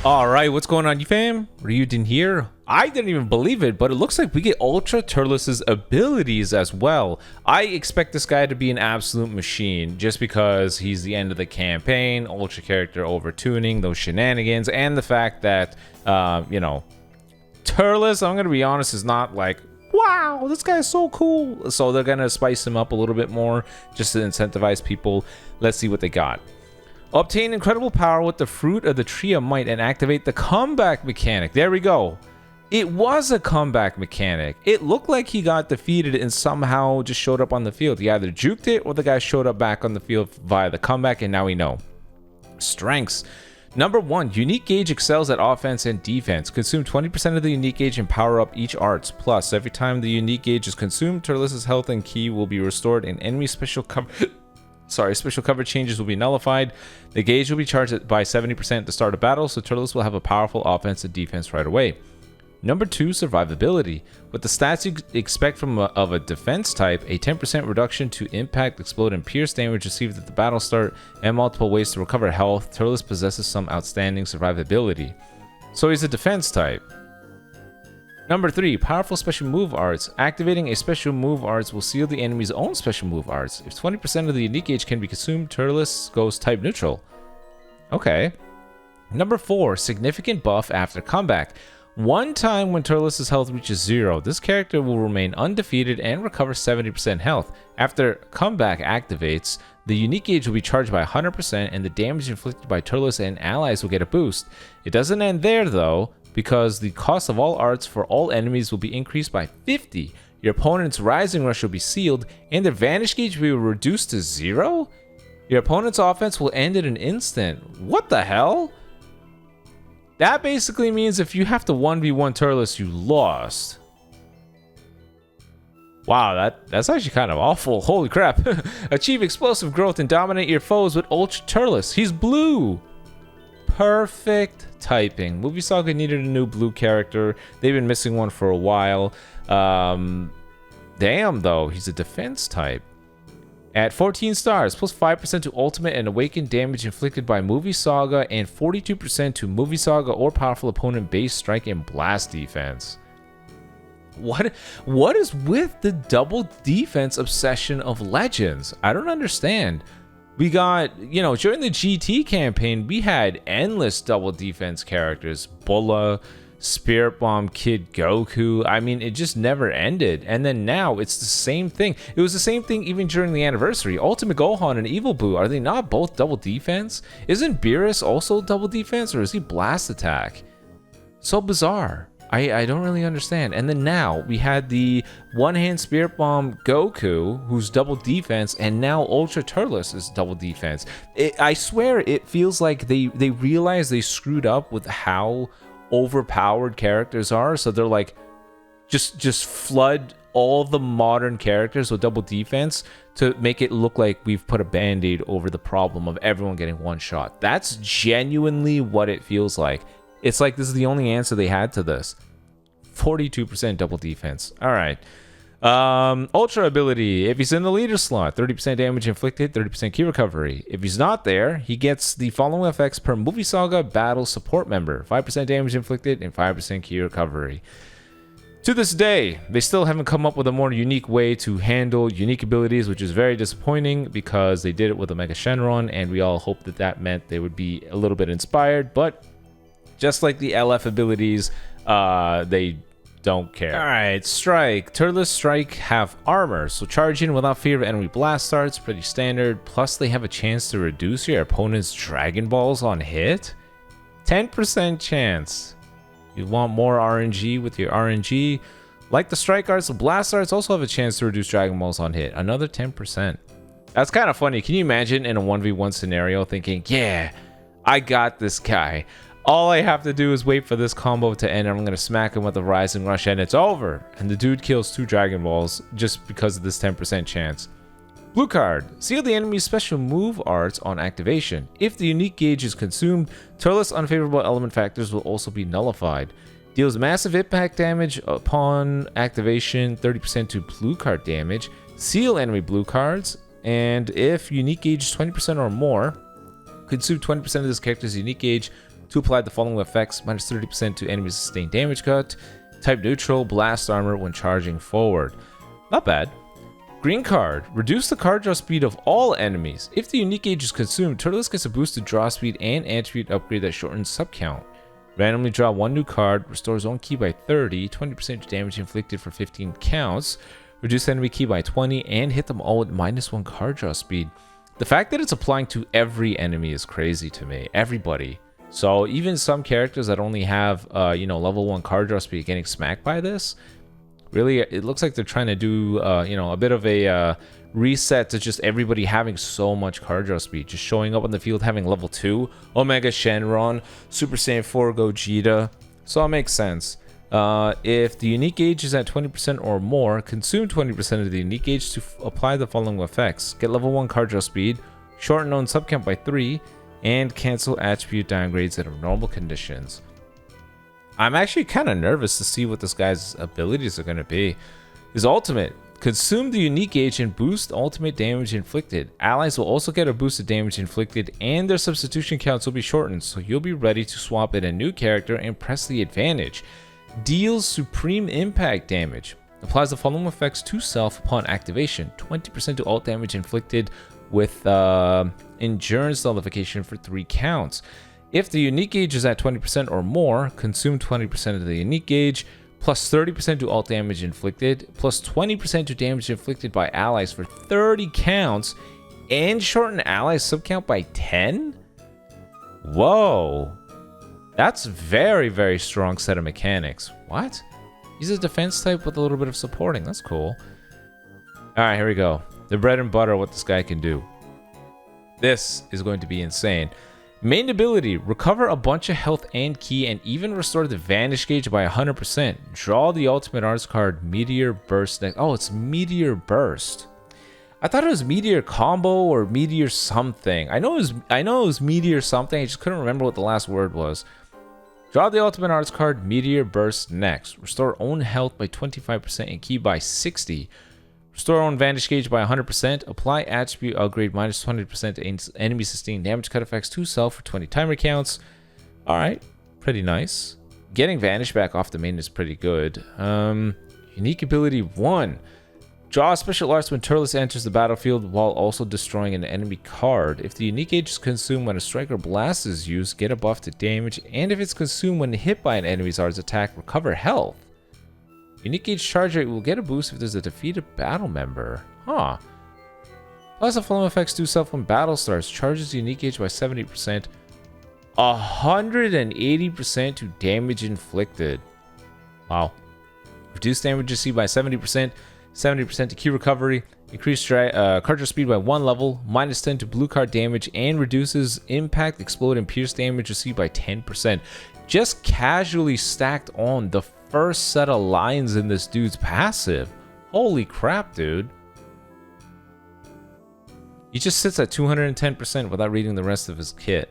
Alright, what's going on, you fam? Raiyuden here. I didn't even believe it, but it looks like we get Ultra Turles' abilities as well. I expect this guy to be an absolute machine just because he's the end of the campaign, Ultra character overtuning, those shenanigans, and the fact that, you know, Turles, I'm going to be honest, is not like, wow, this guy's so cool. So they're going to spice him up a little bit more just to incentivize people. Let's see what they got. Obtain incredible power with the fruit of the tree of might and activate the comeback mechanic. There we go. It was a comeback mechanic. It looked like he got defeated and somehow just showed up on the field. He either juked it or the guy showed up back on the field via the comeback, and now we know. Strengths. Number 1, unique gauge excels at offense and defense. Consume 20% of the unique gauge and power up each arts. Plus, every time the unique gauge is consumed, Turles' health and ki will be restored and enemy special cover changes will be nullified. The gauge will be charged by 70% at the start of battle, so Turles will have a powerful offense and defense right away. Number 2, survivability. With the stats you expect from of a defense type, a 10% reduction to impact, explode, and pierce damage received at the battle start, and multiple ways to recover health, Turles possesses some outstanding survivability. So he's a defense type. Number 3, powerful special move arts. Activating a special move arts will seal the enemy's own special move arts. If 20% of the unique gauge can be consumed, Turles goes type neutral. Okay. Number 4, significant buff after comeback. One time when Turles' health reaches 0, this character will remain undefeated and recover 70% health. After comeback activates, the unique gauge will be charged by 100% and the damage inflicted by Turles and allies will get a boost. It doesn't end there though, because the cost of all arts for all enemies will be increased by 50. Your opponent's Rising Rush will be sealed, and their Vanish gauge will be reduced to 0? Your opponent's offense will end in an instant. What the hell? That basically means if you have to 1v1 Turles, you lost. Wow, that's actually kind of awful. Holy crap. Achieve explosive growth and dominate your foes with Ultra Turles. He's blue. Perfect typing. Movie Saga needed a new blue character. They've been missing one for a while. Damn, though. He's a defense type. At 14 stars, plus 5% to ultimate and awakened damage inflicted by Movie Saga, and 42% to Movie Saga or powerful opponent base strike and blast defense. What is with the double defense obsession of Legends? I don't understand. We got, you know, during the GT campaign, we had endless double defense characters. Bulla, Spirit Bomb, Kid Goku. I mean, it just never ended. And then now it's the same thing. It was the same thing even during the anniversary. Ultimate Gohan and Evil Boo, are they not both double defense? Isn't Beerus also double defense, or is he blast attack? So bizarre. I don't really understand. And then now we had the one-hand Spirit Bomb Goku, who's double defense, and now Ultra Turles is double defense. I swear it feels like they realized they screwed up with how overpowered characters are, so they're like, just flood all the modern characters with double defense to make it look like we've put a band-aid over the problem of everyone getting one shot. That's genuinely what it feels like. It's like this is the only answer they had to this. 42% double defense. All right. Ultra ability. If he's in the leader slot, 30% damage inflicted, 30% ki recovery. If he's not there, he gets the following effects per Movie Saga battle support member. 5% damage inflicted and 5% ki recovery. To this day, they still haven't come up with a more unique way to handle unique abilities, which is very disappointing because they did it with the Mega Shenron, and we all hoped that that meant they would be a little bit inspired, but just like the LF abilities, they don't care. Alright, Strike. Turles Strike have armor, so charge in without fear of enemy blast starts, pretty standard. Plus they have a chance to reduce your opponent's Dragon Balls on hit. 10% chance. You want more RNG with your RNG. Like the Strike Arts, the Blast Arts also have a chance to reduce Dragon Balls on hit. Another 10%. That's kind of funny. Can you imagine in a 1v1 scenario thinking, yeah, I got this guy. All I have to do is wait for this combo to end, and I'm going to smack him with a Rising Rush, and it's over. And the dude kills 2 Dragon Balls just because of this 10% chance. Blue card. Seal the enemy's special move arts on activation. If the unique gauge is consumed, Turles' unfavorable element factors will also be nullified. Deals massive impact damage upon activation, 30% to blue card damage. Seal enemy blue cards, and if unique gauge is 20% or more, Consume 20% of this character's unique gauge to apply the following effects: minus 30% to enemies' sustained damage cut, type neutral, blast armor when charging forward. Not bad. Green card. Reduce the card draw speed of all enemies. If the unique gauge is consumed, Turles gets a boost to draw speed and attribute upgrade that shortens sub count. Randomly draw one new card, restores own ki by 30, 20% damage inflicted for 15 counts, reduce enemy ki by 20, and hit them all with -1 card draw speed. The fact that it's applying to every enemy is crazy to me. Everybody. So even some characters that only have, level 1 card draw speed getting smacked by this, really, it looks like they're trying to do, a bit of a reset to just everybody having so much card draw speed. Just showing up on the field having level 2, Omega Shenron, Super Saiyan 4 Gogeta. So it makes sense. If the unique gauge is at 20% or more, consume 20% of the unique gauge to apply the following effects: get level 1 card draw speed, shorten own subcount by 3, and cancel attribute downgrades under normal conditions. I'm actually kind of nervous to see what this guy's abilities are going to be. His ultimate: consume the unique gauge and boost ultimate damage inflicted. Allies will also get a boost of damage inflicted, and their substitution counts will be shortened, so you'll be ready to swap in a new character and press the advantage. Deals supreme impact damage. Applies the following effects to self upon activation: 20% to alt damage inflicted with endurance nullification for 3 counts. If the unique gauge is at 20% or more, consume 20% of the unique gauge, plus 30% to alt damage inflicted, plus 20% to damage inflicted by allies for 30 counts, and shorten allies subcount by 10? Whoa. That's very, very strong set of mechanics. What? He's a defense type with a little bit of supporting. That's cool. Alright, here we go. The bread and butter of what this guy can do. This is going to be insane. Main ability: recover a bunch of health and ki, and even restore the vanish gauge by 100%. Draw the ultimate arts card Meteor Burst next. Oh, it's Meteor Burst. I thought it was Meteor Combo or Meteor something. I know it was Meteor something. I just couldn't remember what the last word was. Draw the ultimate arts card Meteor Burst next. Restore own health by 25% and ki by 60. Restore own vanish gauge by 100%. Apply attribute upgrade minus 20% to enemy sustained damage cut effects to self for 20 timer counts. Alright, pretty nice. Getting vanish back off the main is pretty good. Unique ability 1. Draw a special arts when Turles enters the battlefield while also destroying an enemy card. If the unique gauge is consumed when a striker blast is used, get a buff to damage, and if it's consumed when hit by an enemy's arts attack, recover health. Unique gauge charge rate will get a boost if there's a defeated battle member. Huh. Plus the following effects do self when battle starts. Charges unique gauge by 70%. 180% to damage inflicted. Wow. Reduce damage received by 70%. 70% to ki recovery. Increase card draw speed by 1 level. Minus 10 to blue card damage. And reduces impact, explode, and pierce damage received by 10%. Just casually stacked on the first set of lines in this dude's passive. Holy crap, dude. He just sits at 210% without reading the rest of his kit.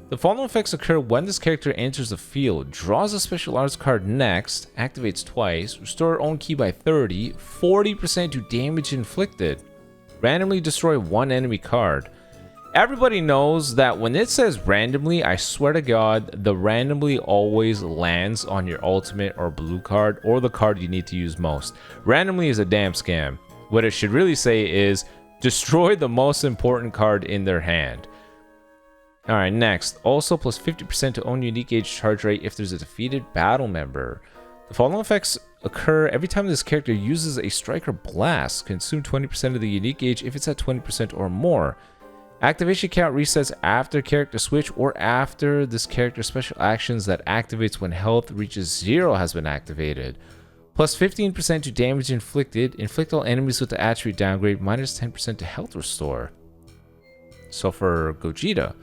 The following effects occur when this character enters the field. Draws a special arts card next, activates twice, restore own ki by 30, 40% to damage inflicted. Randomly destroy one enemy card. Everybody knows that when it says randomly, I swear to God, the randomly always lands on your ultimate or blue card or the card you need to use most. Randomly is a damn scam. What it should really say is destroy the most important card in their hand. Alright, next. Also plus 50% to own unique gauge charge rate if there's a defeated battle member. The following effects occur every time this character uses a striker blast. Consume 20% of the unique gauge if it's at 20% or more. Activation count resets after character switch or after this character's special actions that activates when health reaches 0 has been activated. Plus 15% to damage inflicted. Inflict all enemies with the attribute downgrade. Minus 10% to health restore. So for Gogeta,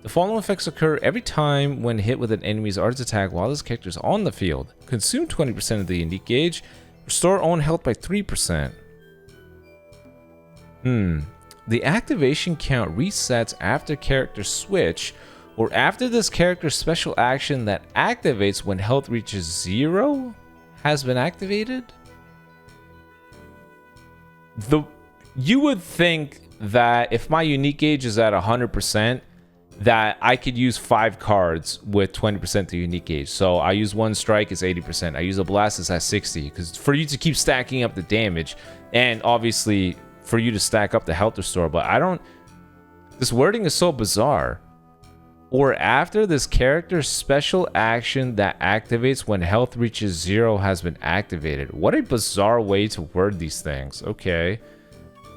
the following effects occur every time when hit with an enemy's arts attack while this character is on the field. Consume 20% of the unique gauge. Restore own health by 3%. The activation count resets after character switch or after this character's special action that activates when health reaches 0 has been activated. You would think that if my unique gauge is at 100%, that I could use 5 cards with 20% the unique gauge. So I use one strike, it's 80%. I use a blast, it's at 60. Because for you to keep stacking up the damage, and obviously for you to stack up the health restore, but I don't. This wording is so bizarre. Or after this character's special action that activates when health reaches 0 has been activated. What a bizarre way to word these things. Okay.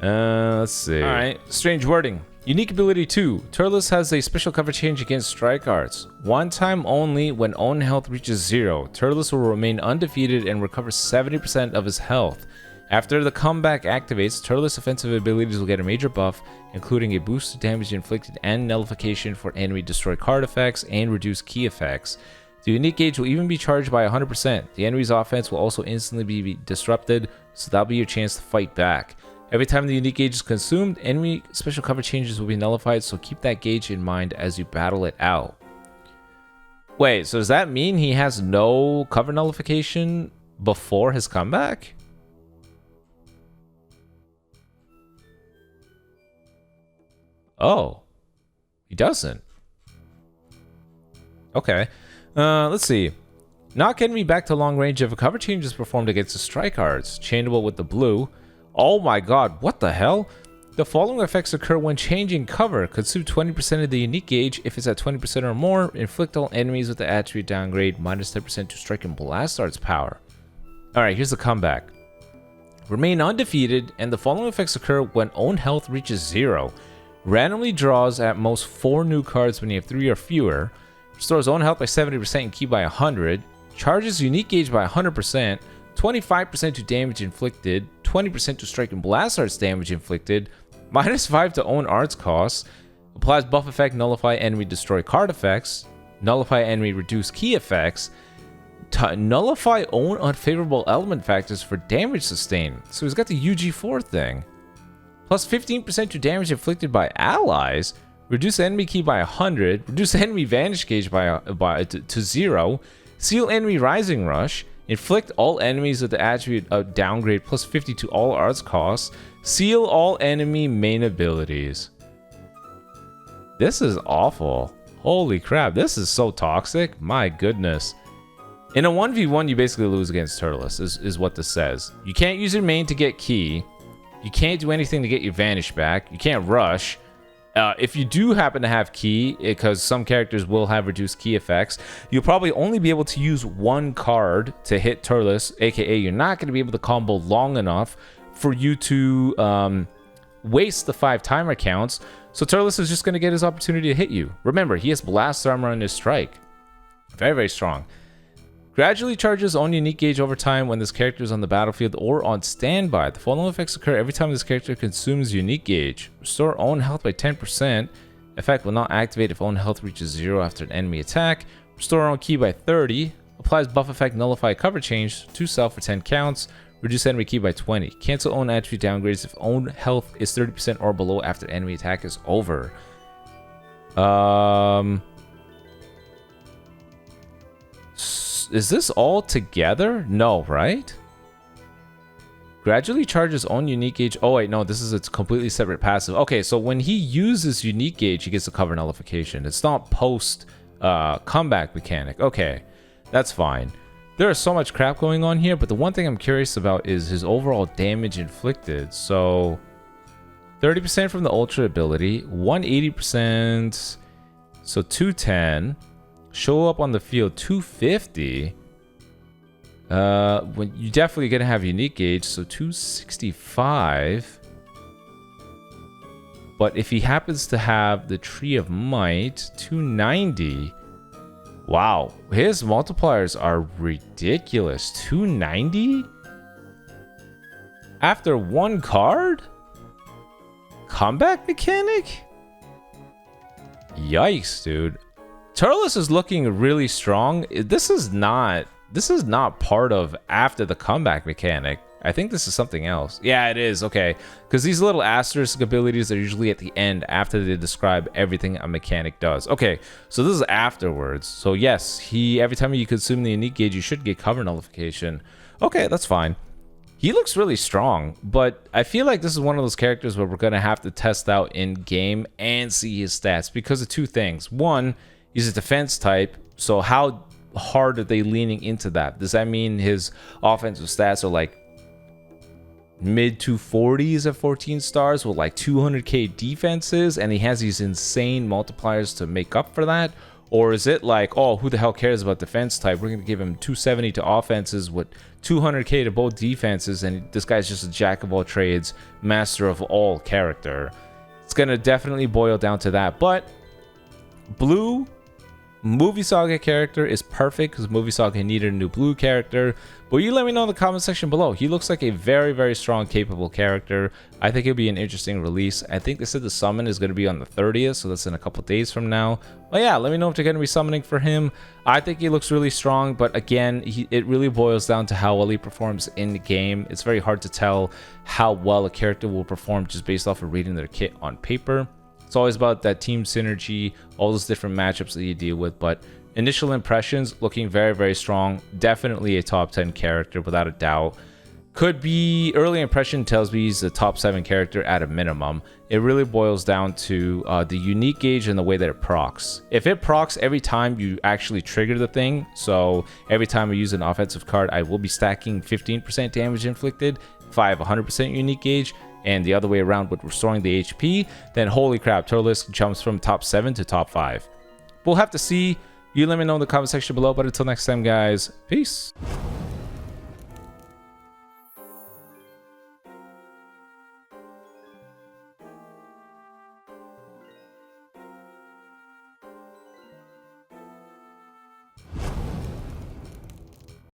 Let's see. All right. Strange wording. Unique ability 2. Turles has a special cover change against strike arts. One time only when own health reaches 0. Turles will remain undefeated and recover 70% of his health. After the comeback activates, Turles' offensive abilities will get a major buff, including a boost to damage inflicted and nullification for enemy destroy card effects and reduce key effects. The unique gauge will even be charged by 100%. The enemy's offense will also instantly be disrupted, so that'll be your chance to fight back. Every time the unique gauge is consumed, enemy special cover changes will be nullified, so keep that gauge in mind as you battle it out. Wait, so does that mean he has no cover nullification before his comeback? Oh, he doesn't. Okay. Let's see. Knock enemy back to long range if a cover change is performed against the strike cards. Changeable with the blue. Oh my god, what the hell? The following effects occur when changing cover. Consume 20% of the unique gauge if it's at 20% or more. Inflict all enemies with the attribute downgrade minus 10% to strike and blast arts power. Alright, here's the comeback. Remain undefeated, and the following effects occur when own health reaches 0. Randomly draws at most 4 new cards when you have 3 or fewer. Restores own health by 70% and ki by 100. Charges unique gauge by 100%. 25% to damage inflicted, 20% to strike and blast arts damage inflicted, minus 5 to own arts costs, applies buff effect, nullify enemy destroy card effects, nullify enemy reduce key effects, nullify own unfavorable element factors for damage sustained. So he's got the UG4 thing. Plus 15% to damage inflicted by allies, reduce enemy key by 100, reduce enemy vanish gauge to 0, seal enemy rising rush, inflict all enemies with the attribute of downgrade plus 50 to all arts costs. Seal all enemy main abilities. This is awful. Holy crap, this is so toxic. My goodness. In a 1v1, you basically lose against Turles, is what this says. You can't use your main to get key. You can't do anything to get your vanish back. You can't rush. If you do happen to have key, because some characters will have reduced key effects, you'll probably only be able to use one card to hit Turles, aka you're not going to be able to combo long enough for you to waste the 5 timer counts, so Turles is just going to get his opportunity to hit you. Remember, he has blast armor on his strike. Very, very strong. Gradually charges own unique gauge over time when this character is on the battlefield or on standby. The following effects occur every time this character consumes unique gauge. Restore own health by 10%. Effect will not activate if own health reaches 0 after an enemy attack. Restore own key by 30. Applies buff effect nullify cover change to self for 10 counts. Reduce enemy key by 20. Cancel own attribute downgrades if own health is 30% or below after enemy attack is over. Is this all together? No, right? Gradually charges own unique gauge. Oh wait, no, this is a completely separate passive. Okay, so when he uses unique gauge, he gets a cover nullification. It's not post comeback mechanic. Okay, that's fine. There is so much crap going on here, but the one thing I'm curious about is his overall damage inflicted. So 30% from the ultra ability, 180%, so 210. Show up on the field 250. When you definitely gonna have unique gauge, so 265. But if he happens to have the Tree of Might, 290. Wow, his multipliers are ridiculous. 290? After one card? Comeback mechanic? Yikes, dude. Turles is looking really strong. This is not part of after the comeback mechanic. I think this is something else. Yeah, it is. Okay, because these little asterisk abilities are usually at the end after they describe everything a mechanic does. Okay, so this is afterwards. So yes, every time you consume the unique gauge, you should get cover nullification. Okay, that's fine. He looks really strong, but I feel like this is one of those characters where we're going to have to test out in game and see his stats because of two things. One, he's a defense type, so how hard are they leaning into that? Does that mean his offensive stats are like mid 240s at 14 stars with like 200k defenses, and he has these insane multipliers to make up for that? Or is it like, oh, who the hell cares about defense type? We're going to give him 270 to offenses with 200k to both defenses, and this guy's just a jack of all trades, master of all character. It's going to definitely boil down to that. But blue movie saga character is perfect because movie saga needed a new blue character. But you let me know in the comment section below. He looks like a very, very strong, capable character. I think it'll be an interesting release. I think they said the summon is going to be on the 30th, so that's in a couple days from now. But yeah, let me know if they're going to be summoning for him. I think he looks really strong, but again, it really boils down to how well he performs in the game. It's very hard to tell how well a character will perform just based off of reading their kit on paper. It's always about that team synergy, all those different matchups that you deal with. But initial impressions, looking very, very strong. Definitely a top 10 character without a doubt. Could be, early impression tells me he's a top 7 character at a minimum. It really boils down to the unique gauge and the way that it procs. If it procs every time you actually trigger the thing, so every time I use an offensive card, I will be stacking 15% damage inflicted if I have 100% unique gauge, and the other way around with restoring the HP, then holy crap, Turles jumps from top 7 to top 5. We'll have to see. You let me know in the comment section below, but until next time, guys, peace.